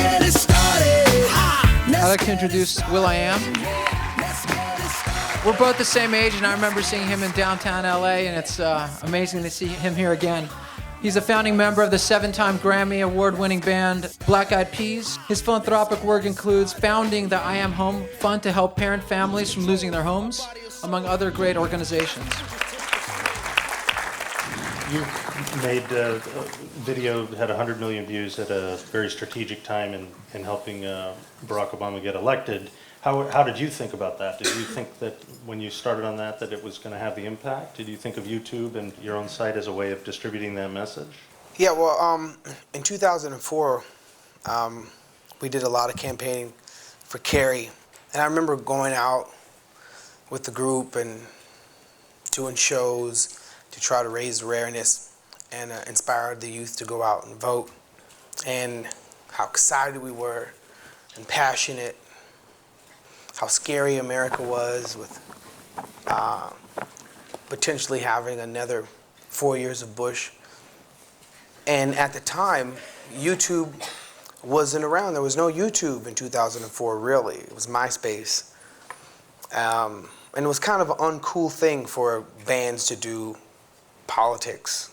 get it started. I'd like to introduce will.i.am. We're both the same age, and I remember seeing him in downtown LA, and it's amazing to see him here again. He's a founding member of the 7-time Grammy Award-winning band Black Eyed Peas. His philanthropic work includes founding the I Am Home Fund to help parent families from losing their homes, among other great organizations. You made a video that had 100 million views at a very strategic time in helping Barack Obama get elected. How did you think about that? Did you think that when you started on that it was going to have the impact? Did you think of YouTube and your own site as a way of distributing that message? Yeah, well, in 2004, we did a lot of campaigning for Kerry. And I remember going out with the group and doing shows to try to raise awareness and inspire the youth to go out and vote. And how excited we were and passionate. How scary America was with potentially having another 4 years of Bush. And at the time, YouTube wasn't around. There was no YouTube in 2004, really. It was MySpace. And it was kind of an uncool thing for bands to do politics.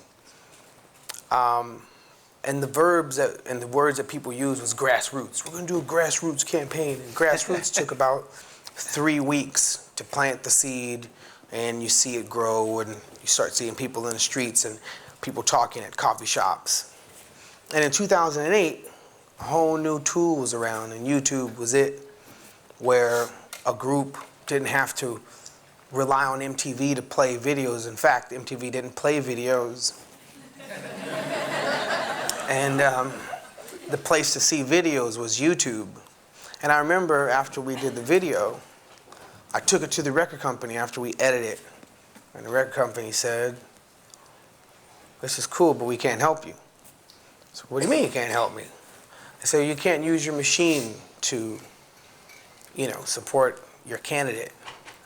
And the verbs and the words that people used was grassroots. We're going to do a grassroots campaign. And grassroots took about 3 weeks to plant the seed, and you see it grow, and you start seeing people in the streets and people talking at coffee shops. And in 2008, a whole new tool was around, and YouTube was it, where a group didn't have to rely on MTV to play videos. In fact, MTV didn't play videos. And the place to see videos was YouTube. And I remember after we did the video, I took it to the record company after we edited it. And the record company said, "This is cool, but we can't help you." So, "What do you mean you can't help me?" I said, "You can't use your machine to, support your candidate."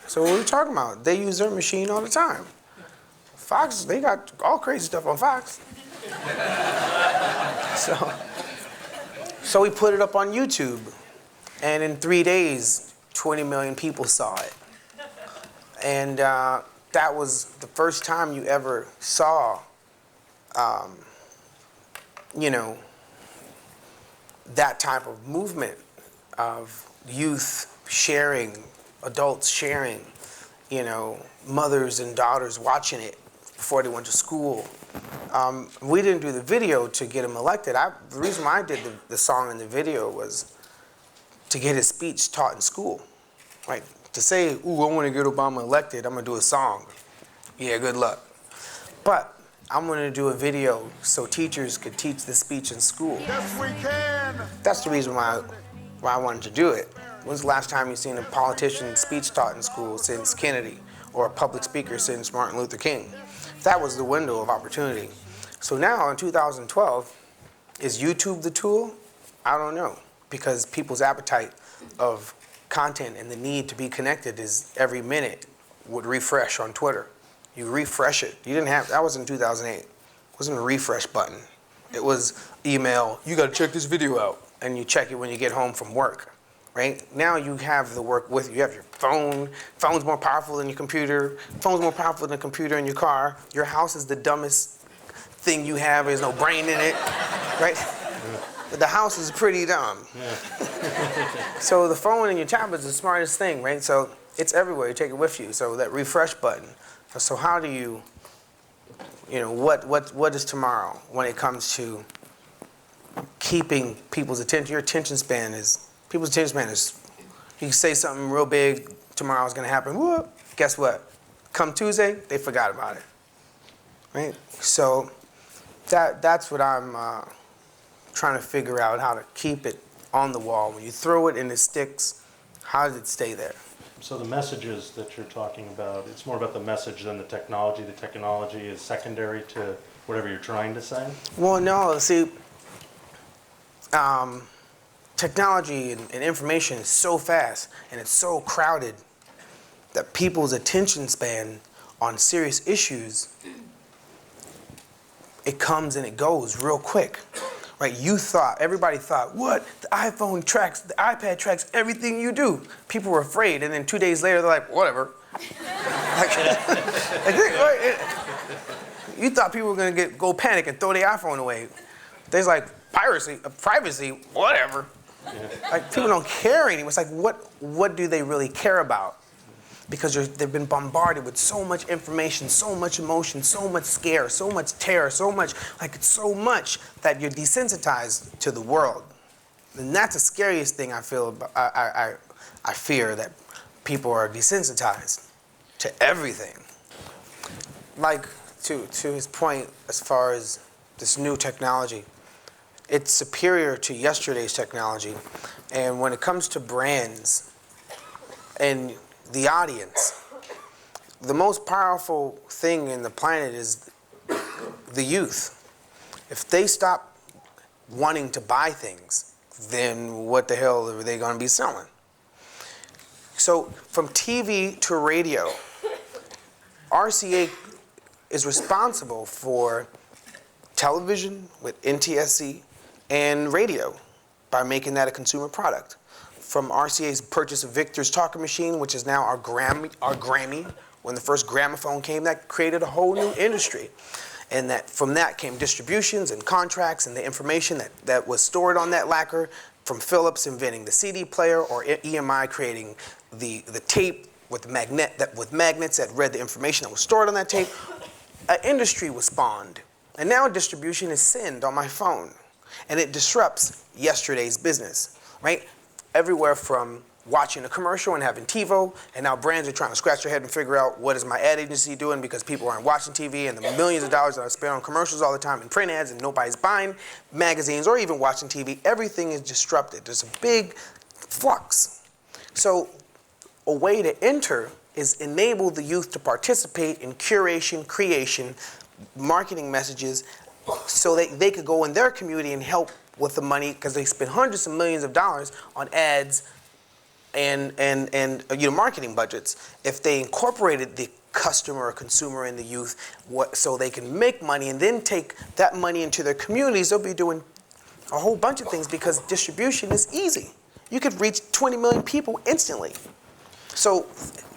So what are you talking about? They use their machine all the time. Fox, they got all crazy stuff on Fox. So we put it up on YouTube, and in 3 days, 20 million people saw it. And that was the first time you ever saw, that type of movement of youth sharing, adults sharing, mothers and daughters watching it before they went to school. We didn't do the video to get him elected. The reason why I did the song and the video was to get his speech taught in school. Right? To say, "Ooh, I want to get Obama elected, I'm going to do a song." Yeah, good luck. But I'm going to do a video so teachers could teach the speech in school. Yes, we can. That's the reason why I wanted to do it. When's the last time you've seen a politician speech taught in school since Kennedy, or a public speaker since Martin Luther King? That was the window of opportunity. So now in 2012, is YouTube the tool? I don't know, because people's appetite of content and the need to be connected is every minute would refresh on Twitter. You refresh it. You didn't have, that was in 2008. It wasn't a refresh button. It was email, "You got to check this video out," and you check it when you get home from work. Right? Now you have the work with you. You have your phone. Phone's more powerful than your computer. Phone's more powerful than the computer in your car. Your house is the dumbest thing you have. There's no brain in it. Right? The house is pretty dumb. So the phone and your tablet is the smartest thing, right? So it's everywhere. You take it with you. So that refresh button. So how do you, what is tomorrow when it comes to keeping people's attention? Your attention span is, people's attention span is, you can say something real big, tomorrow's going to happen. Whoop, guess what? Come Tuesday, they forgot about it. Right? So that's what I'm trying to figure out, how to keep it on the wall. When you throw it and it sticks, how does it stay there? So the messages that you're talking about, it's more about the message than the technology. The technology is secondary to whatever you're trying to say? Well, no, see, technology and information is so fast and it's so crowded that people's attention span on serious issues, it comes and it goes real quick. right? Everybody thought, what? The iPhone tracks, the iPad tracks everything you do. People were afraid, and then 2 days later, they're like, whatever. You thought people were gonna go panic and throw their iPhone away. There's like privacy, whatever. Like people don't care anymore. It's like, what do they really care about? Because they've been bombarded with so much information, so much emotion, so much scare, so much terror, so much that you're desensitized to the world. And that's the scariest thing I feel. I fear that people are desensitized to everything. Like to his point, as far as this new technology, it's superior to yesterday's technology. And when it comes to brands and the audience, the most powerful thing in the planet is the youth. If they stop wanting to buy things, then what the hell are they going to be selling? So from TV to radio, RCA is responsible for television with NTSC and radio by making that a consumer product. From RCA's purchase of Victor's Talker Machine, which is now our Grammy, when the first gramophone came, that created a whole new industry. And that from that came distributions and contracts and the information that was stored on that lacquer, from Philips inventing the CD player or EMI creating the tape with magnets that read the information that was stored on that tape. An industry was spawned. And now distribution is sent on my phone. And it disrupts yesterday's business, right? Everywhere from watching a commercial and having TiVo, and now brands are trying to scratch their head and figure out what is my ad agency doing because people aren't watching TV, and the millions of dollars that I spend on commercials all the time and print ads, and nobody's buying magazines or even watching TV. Everything is disrupted. There's a big flux. So a way to enter is enable the youth to participate in curation, creation, marketing messages, so they could go in their community and help with the money, because they spend hundreds of millions of dollars on ads and marketing budgets. If they incorporated the customer or consumer and the youth, so they can make money and then take that money into their communities, they'll be doing a whole bunch of things because distribution is easy. You could reach 20 million people instantly. So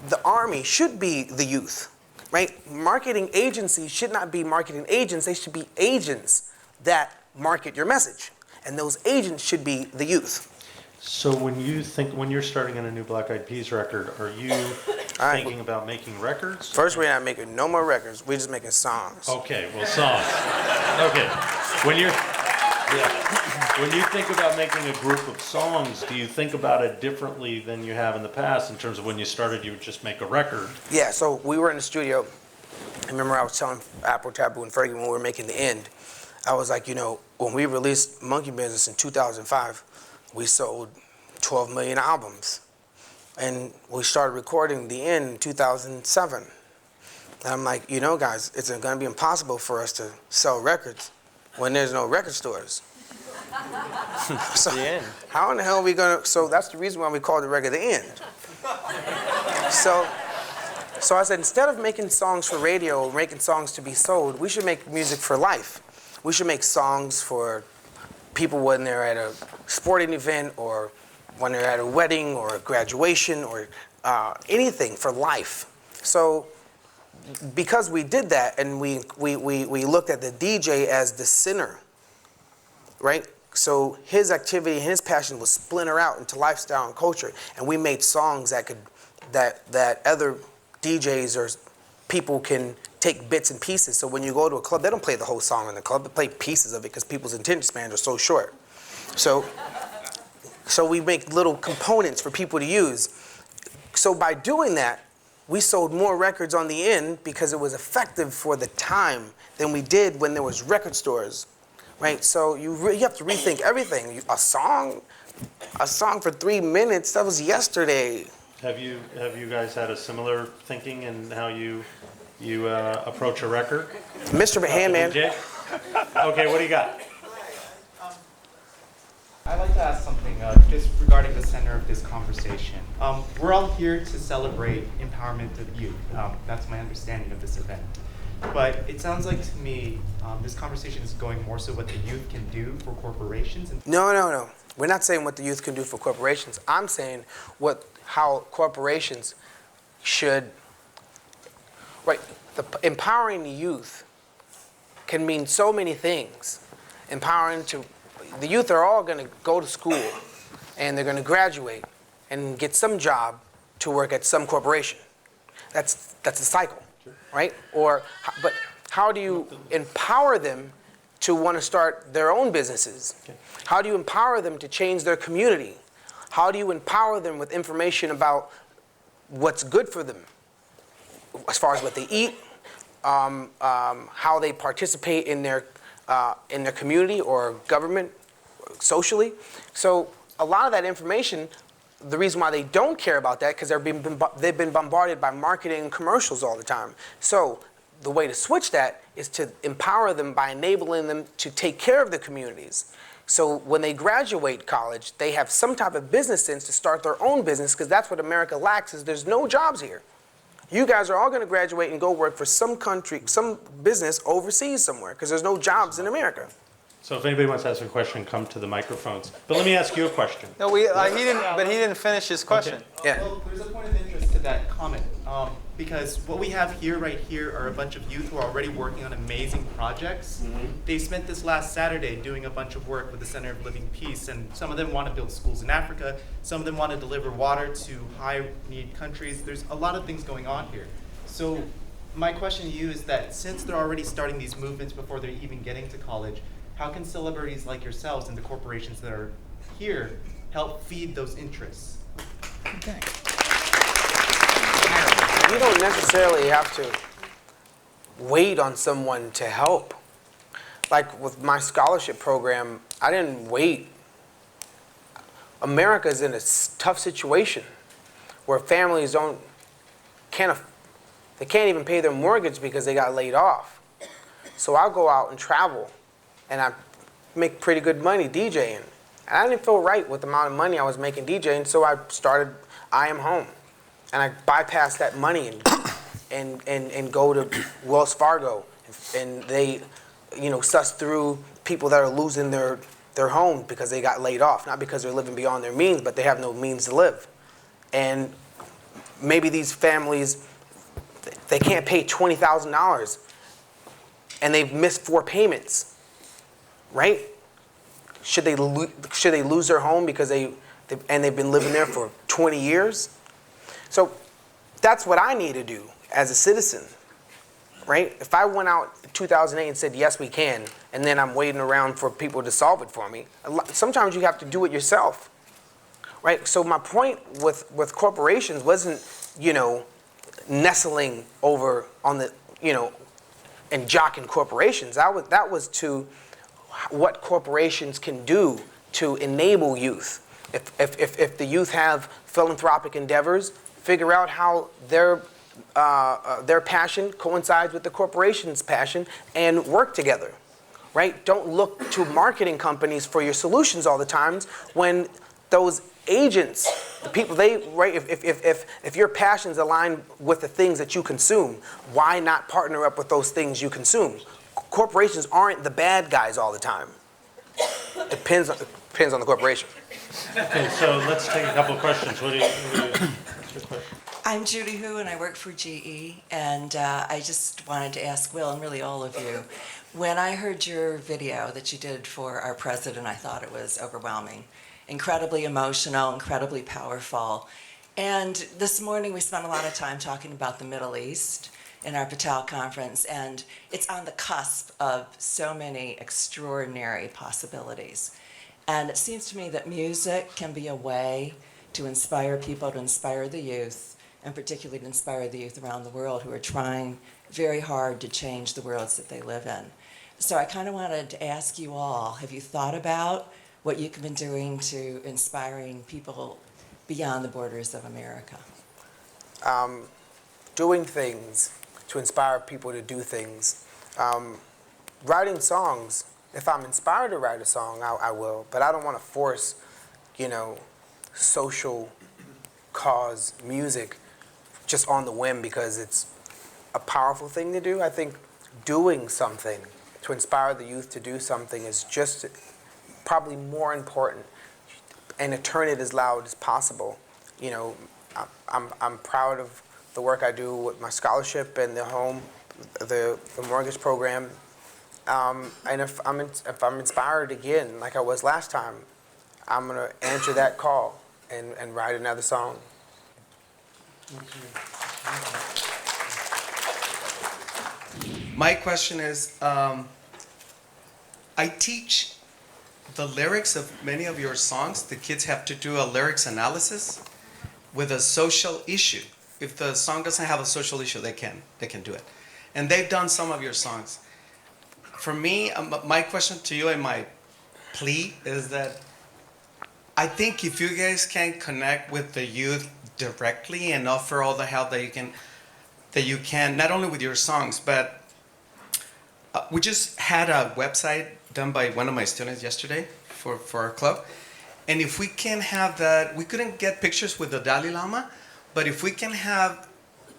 the army should be the youth, right? Marketing agencies should not be marketing agents. They should be agents that market your message. And those agents should be the youth. So when you're starting on a new Black Eyed Peas record, are you thinking about making records? First, we're not making no more records. We're just making songs. Okay, well, songs. Okay, when you think about making a group of songs, do you think about it differently than you have in the past in terms of when you started, you would just make a record? Yeah, so we were in the studio. I remember I was telling Apple, Taboo, and Fergie when we were making The End, I was like, when we released Monkey Business in 2005, we sold 12 million albums. And we started recording The End in 2007. And I'm like, guys, it's going to be impossible for us to sell records when there's no record stores. So The End. How in the hell are we going to... So that's the reason why we called the record The End. So I said, instead of making songs for radio or making songs to be sold, we should make music for life. We should make songs for people when they're at a sporting event or when they're at a wedding or a graduation or anything for life. So because we did that and we looked at the DJ as the center, right? So his activity and his passion was splinter out into lifestyle and culture, and we made songs that other DJs or people can take bits and pieces. So when you go to a club, they don't play the whole song in the club. They play pieces of it because people's attention spans are so short. So we make little components for people to use. So by doing that, we sold more records on The End because it was effective for the time than we did when there was record stores, right? So you have to rethink everything. A song for 3 minutes, that was yesterday. Have you guys had a similar thinking in how you approach a record? Mr. Handman. DJ? Okay, what do you got? I'd like to ask something just regarding the center of this conversation. We're all here to celebrate empowerment of youth. That's my understanding of this event. But it sounds like to me this conversation is going more so what the youth can do for corporations. And No. We're not saying what the youth can do for corporations. I'm saying how corporations should, right, empowering the youth can mean so many things. The youth are all going to go to school and they're going to graduate and get some job to work at some corporation. That's a cycle, right? But how do you empower them to want to start their own businesses? How do you empower them to change their community? How do you empower them with information about what's good for them, as far as what they eat, how they participate in their community or government, socially? So a lot of that information, the reason why they don't care about that, because they've been bombarded by marketing and commercials all the time. So the way to switch that is to empower them by enabling them to take care of the communities. So when they graduate college, they have some type of business sense to start their own business, because that's what America lacks, is there's no jobs here. You guys are all going to graduate and go work for some country, some business overseas somewhere, because there's no jobs in America. So if anybody wants to ask a question, come to the microphones. But let me ask you a question. No, he didn't finish his question. Okay. Yeah. Well, there's a point of interest to that comment, because what we have here, right here, are a bunch of youth who are already working on amazing projects. They spent this last Saturday doing a bunch of work with the Center of Living Peace, and some of them want to build schools in Africa, some of them want to deliver water to high-need countries. There's a lot of things going on here. So my question to you is that since they're already starting these movements before they're even getting to college, how can celebrities like yourselves and the corporations that are here help feed those interests? Okay. You don't necessarily have to wait on someone to help. Like with my scholarship program, I didn't wait. America's in a tough situation where families can't even pay their mortgage because they got laid off. So I'll go out and travel, and I make pretty good money DJing. And I didn't feel right with the amount of money I was making DJing, so I started I.am Home. And I bypassed that money and go to Wells Fargo, and they, suss through people that are losing their home because they got laid off, not because they're living beyond their means, but they have no means to live. And maybe these families, they can't pay $20,000, and they've missed 4 payments, right? Should they lose their home because they've been living there for 20 years? So that's what I need to do as a citizen, right? If I went out in 2008 and said, yes, we can, and then I'm waiting around for people to solve it for me, sometimes you have to do it yourself, right? So my point with corporations wasn't, nestling over on the, and jocking corporations. That was to what corporations can do to enable youth. If the youth have philanthropic endeavors, figure out how their passion coincides with the corporation's passion and work together, right? Don't look to marketing companies for your solutions all the time when those agents, the people, right? If your passions align with the things that you consume, why not partner up with those things you consume? Corporations aren't the bad guys all the time. Depends on the corporation. Okay, so let's take a couple of questions. What's your question? I'm Judy Hu, and I work for GE, and I just wanted to ask Will, and really all of you, when I heard your video that you did for our president, I thought it was overwhelming, incredibly emotional, incredibly powerful. And this morning we spent a lot of time talking about the Middle East in our PTTOW conference, and it's on the cusp of so many extraordinary possibilities. And it seems to me that music can be a way to inspire people, to inspire the youth, and particularly to inspire the youth around the world who are trying very hard to change the worlds that they live in. So I kind of wanted to ask you all, have you thought about what you've been doing to inspiring people beyond the borders of America? Doing things to inspire people to do things. Writing songs. If I'm inspired to write a song, I will, but I don't want to force, social cause music just on the whim because it's a powerful thing to do. I think doing something, to inspire the youth to do something is just probably more important, and to turn it as loud as possible. You know, I'm proud of the work I do with my scholarship and the mortgage program. And if I'm inspired again, like I was last time, I'm gonna answer that call and write another song. My question is, I teach the lyrics of many of your songs. The kids have to do a lyrics analysis with a social issue. If the song doesn't have a social issue, they can do it. And they've done some of your songs. For me, my question to you and my plea is that I think if you guys can connect with the youth directly and offer all the help that you can, not only with your songs, but we just had a website done by one of my students yesterday for our club. And if we can have that, we couldn't get pictures with the Dalai Lama, but if we can have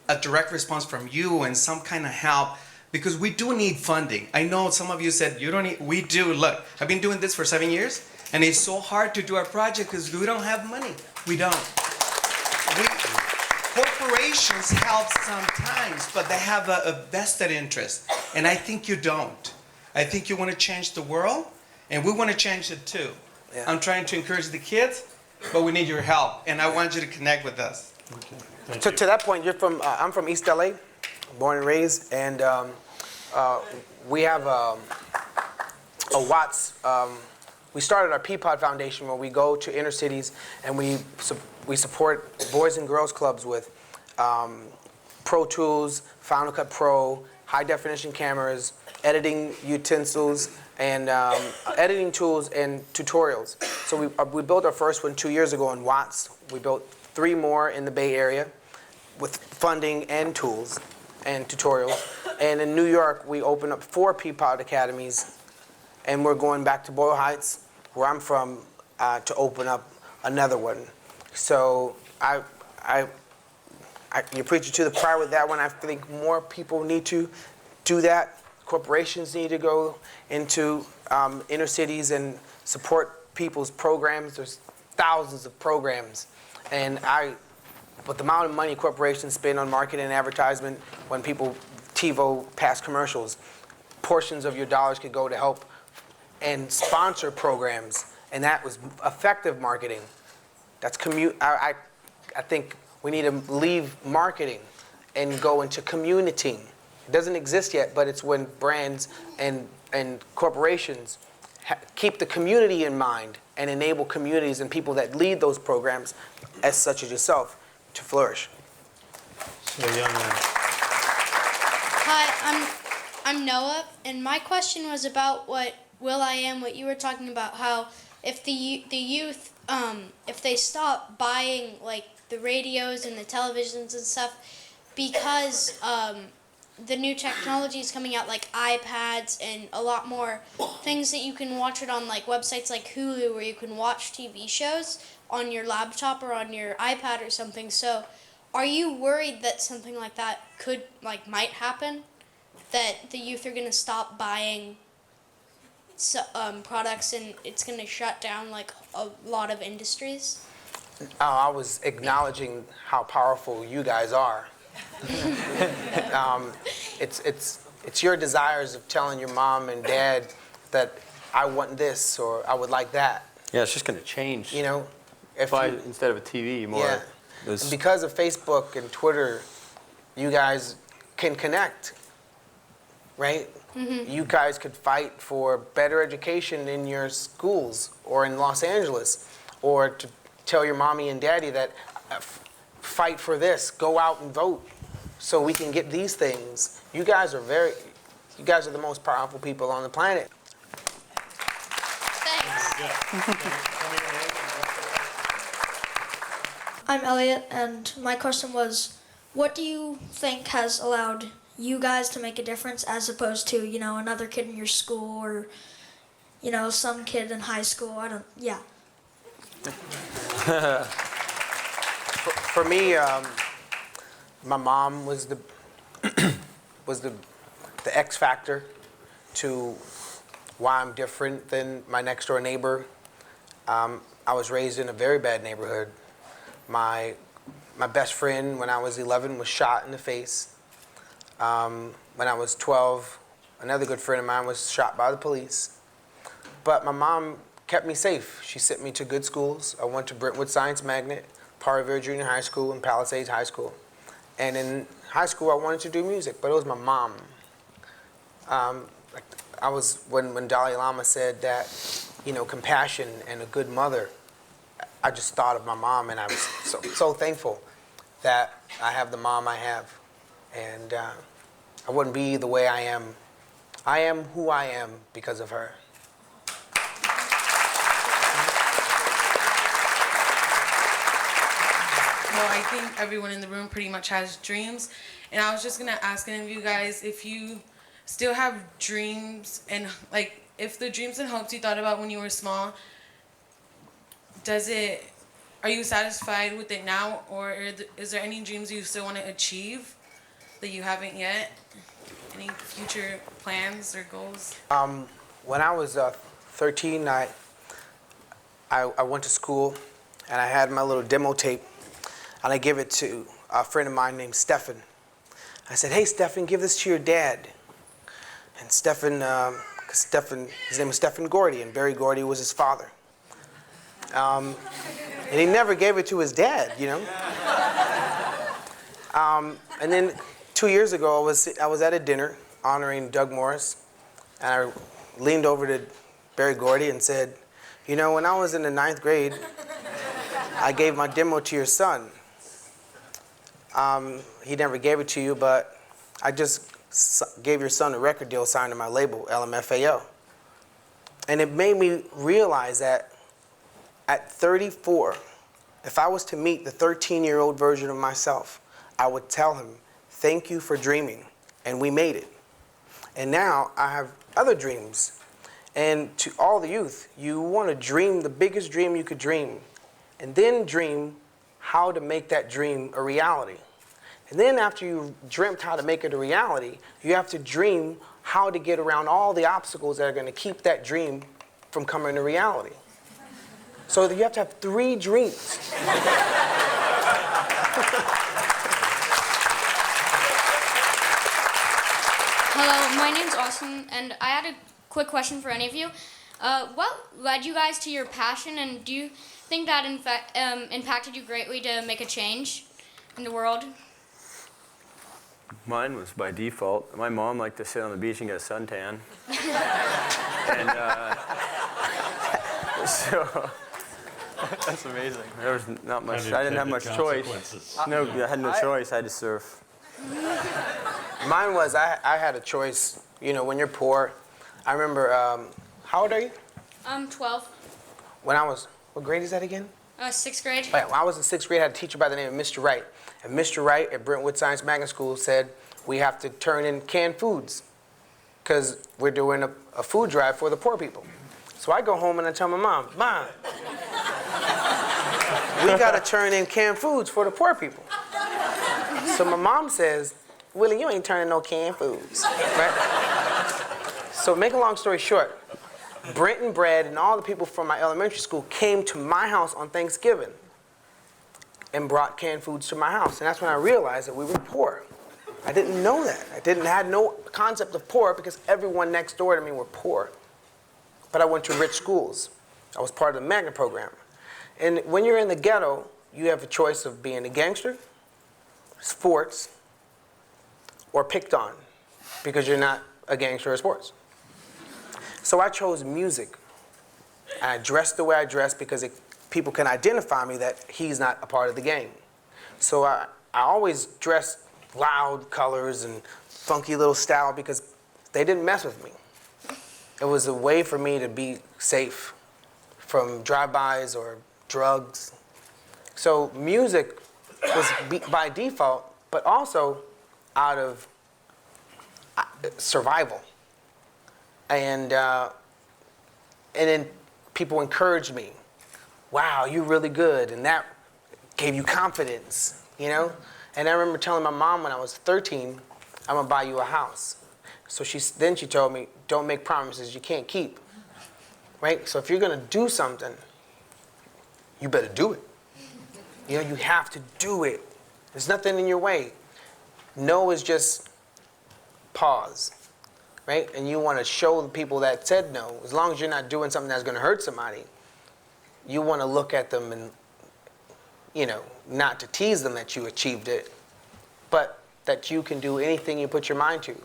a direct response from you and some kind of help, because we do need funding. I know some of you said you don't need, we do. Look, I've been doing this for 7 years, and it's so hard to do our project because we don't have money. We don't. Corporations help sometimes, but they have a vested interest, and I think you don't. I think you want to change the world, and we want to change it too. Yeah. I'm trying to encourage the kids, but we need your help, and I want you to connect with us. Thank To you. that point, I'm from East LA, born and raised, and we have a Watts. We started our Peapod Foundation where we go to inner cities and we support boys and girls clubs with Pro Tools, Final Cut Pro, high definition cameras, editing utensils, and editing tools and tutorials. So we built our first one 2 years ago in Watts. We built 3 more in the Bay Area with funding and tools and tutorials. And in New York, we opened up 4 Peapod Academies, and we're going back to Boyle Heights, where I'm from, to open up another one. So you preach it to the choir with that one. I think more people need to do that. Corporations need to go into inner cities and support people's programs. There's thousands of programs. And with the amount of money corporations spend on marketing and advertisement, when people TiVo past commercials, portions of your dollars could go to help and sponsor programs. And that was effective marketing. That's I think we need to leave marketing and go into communitying. It doesn't exist yet, but it's when brands and corporations keep the community in mind and enable communities and people that lead those programs, as such as yourself, to flourish. So, young man. Hi, I'm Noah, and my question was about what will.i.am, what you were talking about, how if the youth, if they stop buying like the radios and the televisions and stuff, because the new technology is coming out, like iPads and a lot more things that you can watch it on, like websites like Hulu, where you can watch TV shows on your laptop or on your iPad or something. So are you worried that something like that might happen? That the youth are going to stop buying products and it's going to shut down like a lot of industries? I was acknowledging how powerful you guys are. It's your desires of telling your mom and dad that I want this or I would like that. Yeah, it's just going to change. You know, Instead of a TV, more. Yeah. And because of Facebook and Twitter, you guys can connect, right? Mm-hmm. You guys could fight for better education in your schools or in Los Angeles, or to tell your mommy and daddy that fight for this, go out and vote so we can get these things. You guys are the most powerful people on the planet. Thanks. I'm Elliot, and my question was, what do you think has allowed you guys to make a difference as opposed to, another kid in your school or, some kid in high school? For me, my mom was the the X factor to why I'm different than my next door neighbor. I was raised in a very bad neighborhood. My best friend when I was 11 was shot in the face. When I was 12, another good friend of mine was shot by the police. But my mom kept me safe. She sent me to good schools. I went to Brentwood Science Magnet, Parvere Junior High School, and Palisades High School. And in high school, I wanted to do music, but it was my mom. I was, when Dalai Lama said that, you know, compassion and a good mother, I just thought of my mom, and I was so thankful that I have the mom I have. And I wouldn't be the way I am. I am who I am because of her. Well, I think everyone in the room pretty much has dreams. And I was just going to ask any of you guys if you still have dreams and, like, if the dreams and hopes you thought about when you were small, are you satisfied with it now? Or is there any dreams you still want to achieve that you haven't yet? Any future plans or goals? When I was 13, I went to school and I had my little demo tape. And I gave it to a friend of mine named Stefan. I said, hey, Stefan, give this to your dad. And Stefan, his name was Stefan Gordy, and Barry Gordy was his father. And he never gave it to his dad, you know. And then 2 years ago, I was at a dinner honoring Doug Morris, and I leaned over to Barry Gordy and said, you know, when I was in the 9th grade, I gave my demo to your son. He never gave it to you, but I just gave your son a record deal signed to my label, LMFAO. And it made me realize that at 34, if I was to meet the 13-year-old version of myself, I would tell him, thank you for dreaming, and we made it. And now I have other dreams. And to all the youth, you want to dream the biggest dream you could dream, and then dream how to make that dream a reality. And then after you've dreamt how to make it a reality, you have to dream how to get around all the obstacles that are going to keep that dream from coming to reality. So you have to have 3 dreams. Hello, my name's Austin, and I had a quick question for any of you. What led you guys to your passion, and do you think that impacted you greatly to make a change in the world? Mine was by default. My mom liked to sit on the beach and get a suntan. And so That's amazing. there was not much. I didn't have much choice. No, I had no choice. I had to surf. Mine was, I had a choice. You know, when you're poor, I remember, how old are you? I'm 12. When I was, what grade is that again? 6th grade. When I was in 6th grade, I had a teacher by the name of Mr. Wright. And Mr. Wright at Brentwood Science Magnet School said, we have to turn in canned foods because we're doing a food drive for the poor people. So I go home and I tell my mom, Mom, we got to turn in canned foods for the poor people. So my mom says, Willie, you ain't turning no canned foods, right? So make a long story short, Brent and Brad and all the people from my elementary school came to my house on Thanksgiving and brought canned foods to my house. And that's when I realized that we were poor. I didn't know that. I had no concept of poor because everyone next door to me were poor. But I went to rich schools. I was part of the magnet program. And when you're in the ghetto, you have a choice of being a gangster, sports, or picked on because you're not a gangster or sports. So I chose music. And I dressed the way I dressed because people can identify me that he's not a part of the gang. So I always dressed loud colors and funky little style because they didn't mess with me. It was a way for me to be safe from drive-bys or drugs. So music was by default, but also out of survival. And then people encouraged me. Wow, you're really good. And that gave you confidence, you know? And I remember telling my mom when I was 13, I'm gonna buy you a house. So then she told me, don't make promises you can't keep, right? So if you're gonna do something, you better do it. You know, you have to do it. There's nothing in your way. No is just pause, right? And you want to show the people that said no, as long as you're not doing something that's going to hurt somebody, you want to look at them and, you know, not to tease them that you achieved it, but that you can do anything you put your mind to.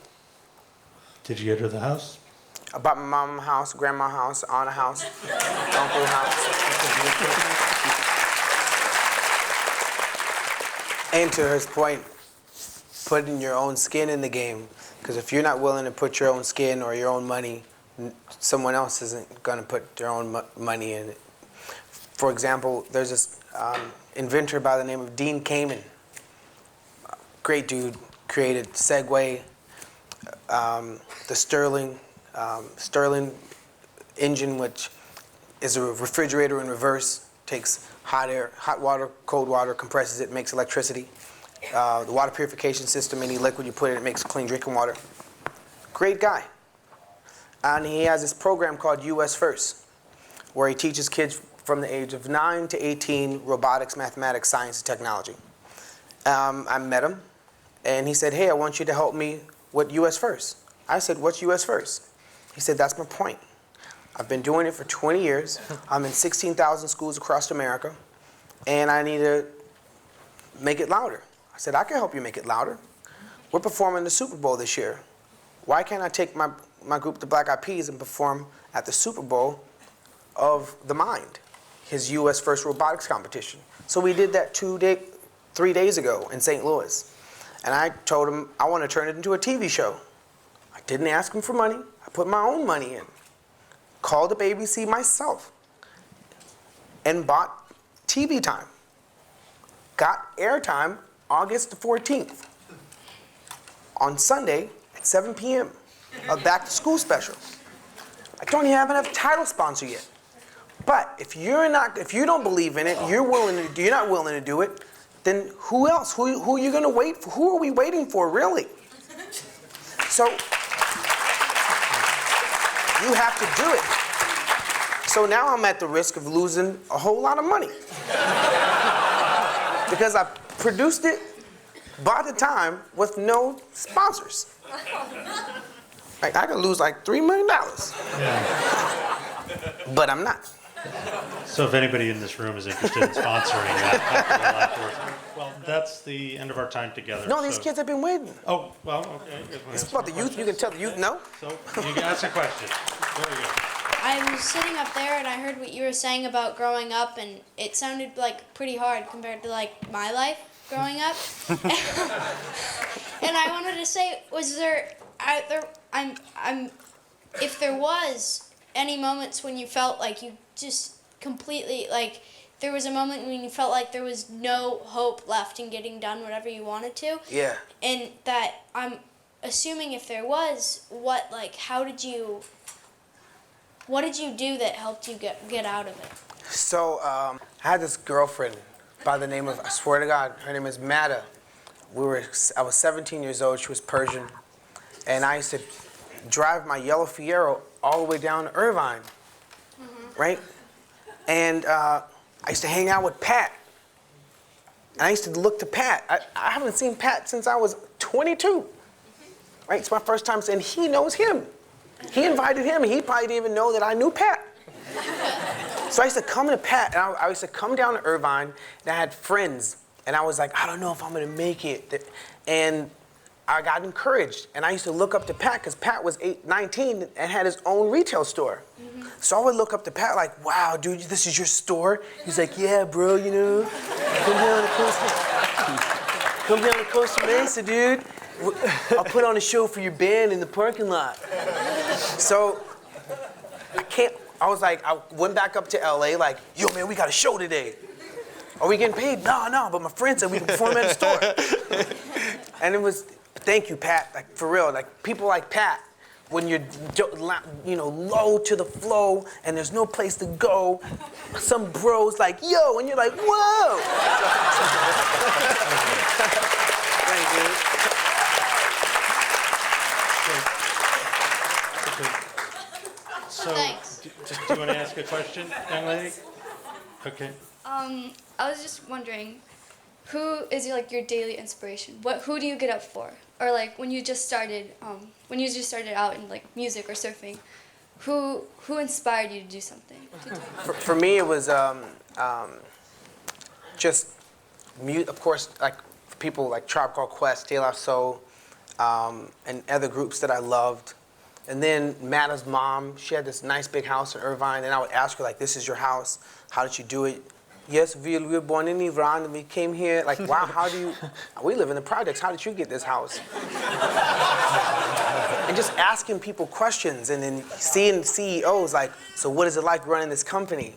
Did you get her the house? I bought my mom a house, grandma house, aunt a house, uncle house. And to her point, putting your own skin in the game. Because if you're not willing to put your own skin or your own money, someone else isn't going to put their own money in it. For example, there's this inventor by the name of Dean Kamen. Great dude, created Segway, the Sterling engine, which is a refrigerator in reverse, takes hot air, hot water, cold water, compresses it, makes electricity. The water purification system, any liquid you put in it makes clean drinking water. Great guy. And he has this program called US First, where he teaches kids from the age of 9 to 18 robotics, mathematics, science, and technology. I met him, and he said, hey, I want you to help me with US First. I said, what's US First? He said, that's my point. I've been doing it for 20 years. I'm in 16,000 schools across America, and I need to make it louder. I said, I can help you make it louder. We're performing the Super Bowl this year. Why can't I take my group, the Black Eyed Peas, and perform at the Super Bowl of the Mind, his US First robotics competition? So we did that 3 days ago in St. Louis. And I told him I want to turn it into a TV show. I didn't ask him for money. I put my own money in. Called up ABC myself and bought TV time. Got airtime August the 14th. On Sunday at 7 p.m. a back to school special. I don't even have enough title sponsor yet. But if you don't believe in it, you're not willing to do it, then who else? Who are you going to wait for? Who are we waiting for, really? So you have to do it. So now I'm at the risk of losing a whole lot of money. Because I produced it, bought the time with no sponsors. Like, I could lose like $3 million. Yeah. But I'm not. So if anybody in this room is interested in sponsoring that, well, that's the end of our time together. No, these kids have been waiting. Oh, well, okay. It's about the youth. You can tell the youth no. So you can ask a question. There you go. I was sitting up there and I heard what you were saying about growing up, and it sounded like pretty hard compared to like my life growing up. And I wanted to say, if there was any moments when you felt like you just completely, like, there was a moment when you felt like there was no hope left in getting done whatever you wanted to. Yeah. And that I'm assuming if there was, what did you do that helped you get out of it? So I had this girlfriend by the name of, I swear to God, her name is Mada. I was 17 years old, she was Persian. And I used to drive my yellow Fiero all the way down to Irvine, right? And I used to hang out with Pat. And I used to look to Pat. I haven't seen Pat since I was 22, right? It's my first time, and he knows him. He invited him, and he probably didn't even know that I knew Pat. So I used to come to Pat, and I used to come down to Irvine, and I had friends, and I was like, I don't know if I'm gonna make it. And I got encouraged, and I used to look up to Pat, because Pat was 19 and had his own retail store. So I would look up to Pat like, wow, dude, this is your store? He's like, yeah, bro, you know, come down to Costa Mesa, dude. I'll put on a show for your band in the parking lot. So I went back up to LA like, yo, man, we got a show today. Are we getting paid? No, but my friend said we can perform at a store. And it was, thank you, Pat, like, for real, like, people like Pat, when you're, low to the flow and there's no place to go, some bro's like, yo, and you're like, whoa. Thank you. So, Thanks. do you want to ask a question, young lady? Okay. I was just wondering, who is your daily inspiration? Who do you get up for? Or like when you just started out in like music or surfing, who inspired you to do something? For me, it was just of course, like people like Tribe Called Quest, De La Soul, and other groups that I loved. And then Matta's mom, she had this nice big house in Irvine, and I would ask her, like, this is your house, how did you do it? Yes, we were born in Iran, and we came here, like, wow, how do you, we live in the projects, how did you get this house? And just asking people questions, and then seeing CEOs like, so what is it like running this company?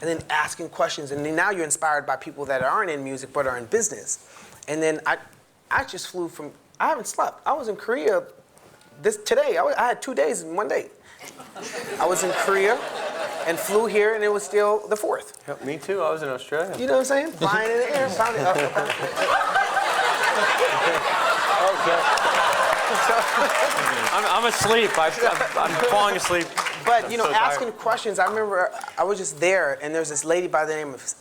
And then asking questions, and then now you're inspired by people that aren't in music but are in business. And then I just flew from, I haven't slept. I was in Korea today. I had 2 days in one day. I was in Korea and flew here, and it was still the 4th. Yep, me too. I was in Australia. You know what I'm saying? Flying in the air, found it. I'm asleep. I'm falling asleep. But, you know, asking questions, I remember I was just there, and there's this lady by the name of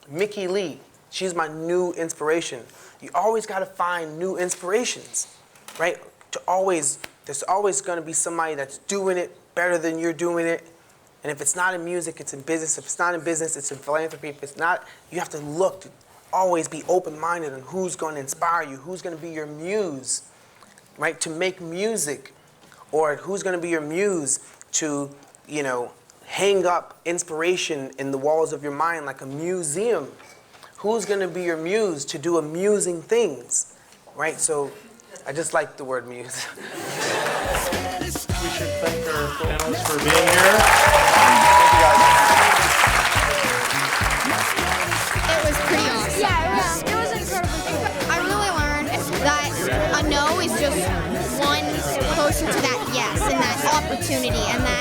Mickey Lee. She's my new inspiration. You always got to find new inspirations, right? There's always going to be somebody that's doing it better than you're doing it. And if it's not in music, it's in business. If it's not in business, it's in philanthropy. If it's not, you have to look to always be open-minded on who's going to inspire you, who's going to be your muse, right, to make music, or who's going to be your muse to, you know, hang up inspiration in the walls of your mind like a museum. Who's going to be your muse to do amusing things, right? So I just like the word muse. We should thank our panelists for being here. It was pretty awesome. Yeah, it was incredible. I really learned that a no is just one closer to that yes and that opportunity and that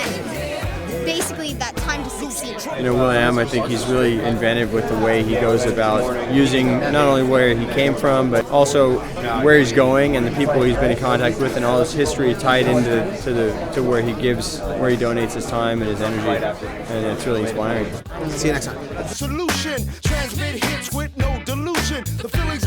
basically that time to succeed. You know, will.i.am, I think he's really inventive with the way he goes about using not only where he came from, but also where he's going and the people he's been in contact with, and all his history tied into where he donates his time and his energy, and it's really inspiring. See you next time. Solution, transmit hits with no delusion. The feelings